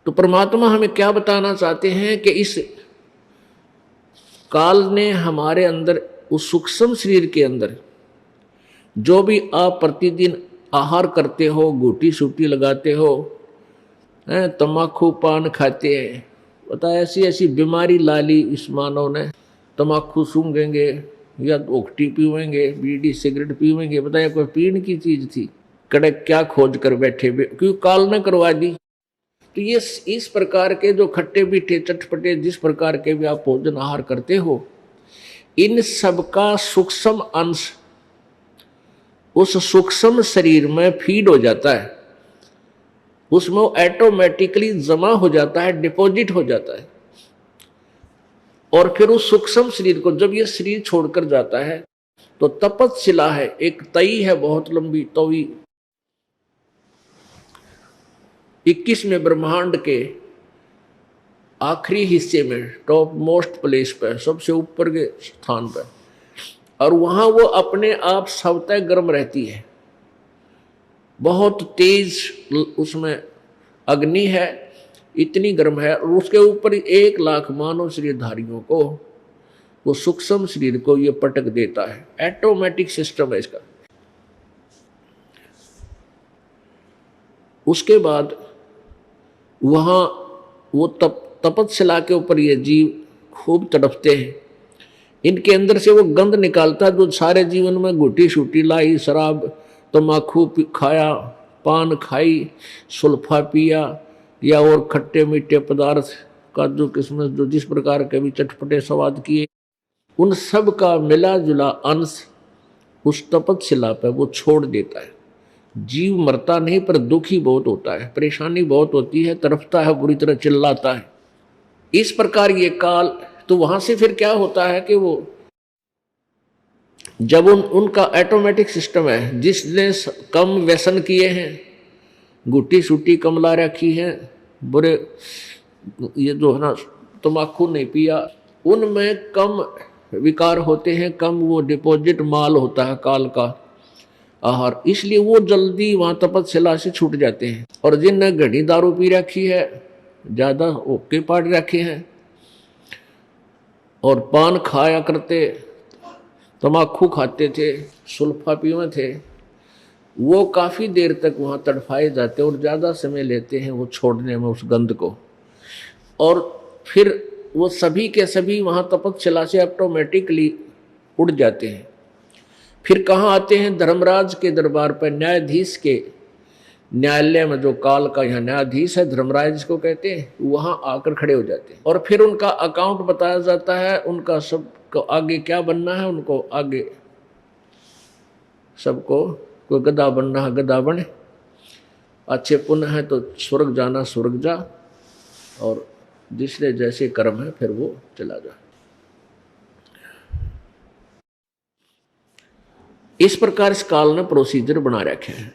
तो परमात्मा हमें क्या बताना चाहते हैं कि इस काल ने हमारे अंदर, उस सूक्ष्म शरीर के अंदर जो भी आप प्रतिदिन आहार करते हो, घूटी सूटी लगाते हो, तम्बाकू पान खाते हैं, पता है ऐसी ऐसी बीमारी ला ली इस मानव ने। तम्बाकू सूंघेंगे या ओखटी पीवेंगे, बीड़ी सिगरेट पीवेंगे, बताया कोई पीने की चीज थी, कड़क क्या खोज कर बैठे, क्यों काल ने करवा दी। तो ये इस प्रकार के जो खट्टे मीठे चटपटे जिस प्रकार के भी आप भोजन आहार करते हो, इन सब का सूक्ष्म अंश उस सूक्ष्म शरीर में फीड हो जाता है, उसमें ऑटोमेटिकली जमा हो जाता है, डिपॉजिट हो जाता है। और फिर उस सूक्ष्म शरीर को जब ये शरीर छोड़कर जाता है तो तपतशिला है, एक तई है बहुत लंबी तवी, 21वें ब्रह्मांड के आखिरी हिस्से में, टॉप मोस्ट प्लेस पर, सबसे ऊपर के स्थान पर, और वहां वो अपने आप स्वतः गर्म रहती है, बहुत तेज उसमें अग्नि है, इतनी गर्म है। और उसके ऊपर 1,00,000 मानव शरीरधारियों को वो सूक्ष्म शरीर को ये पटक देता है। ऑटोमेटिक सिस्टम है इसका। उसके बाद वहां वो तपतशिला के ऊपर ये जीव खूब तड़पते हैं, इनके अंदर से वो गंध निकालता है जो सारे जीवन में घुटी शूटी लाई, शराब तम्बाकू खाया, पान खाई, सुल्फा पिया, या और खट्टे मीठे पदार्थ काजू किस्मस जो जिस प्रकार के भी चटपटे स्वाद किए, उन सब का मिला जुला अंश उस तपतशिला पर वो छोड़ देता है। जीव मरता नहीं पर दुखी बहुत होता है, परेशानी बहुत होती है, तड़पता है, बुरी तरह चिल्लाता है। इस प्रकार ये काल, तो वहां से फिर क्या होता है कि वो जब उनका ऑटोमेटिक सिस्टम है, जिसने कम व्यसन किए हैं, गुटी सूटी कम ला रखी है, बुरे ये जो है ना तम्बाकू नहीं पिया, उनमें कम विकार होते हैं, कम वो डिपॉजिट माल होता है काल का आहार, इसलिए वो जल्दी वहां तपतशिला से छूट जाते हैं। और जिनने घड़ी दारू पी रखी है, ज्यादा ओके पाट रखे हैं और पान खाया करते, तम्बाकू खाते थे, सुल्फा पीवे थे, वो काफ़ी देर तक वहाँ तड़फाए जाते और ज़्यादा समय लेते हैं वो छोड़ने में उस गंध को। और फिर वो सभी के सभी वहाँ तपतशिला से ऑटोमेटिकली उड़ जाते हैं। फिर कहाँ आते हैं? धर्मराज के दरबार पर, न्यायाधीश के न्यायालय में, जो काल का यहाँ न्यायाधीश है, धर्मराज जिसको कहते हैं, वहाँ आकर खड़े हो जाते हैं। और फिर उनका अकाउंट बताया जाता है, उनका सबको आगे क्या बनना है, उनको आगे सबको, कोई गधा बनना है गधा बने, अच्छे पुण्य है तो स्वर्ग जाना स्वर्ग जा, और जिसने जैसे कर्म है फिर वो चला जा। इस प्रकार इस काल ने प्रोसीजर बना रखे हैं।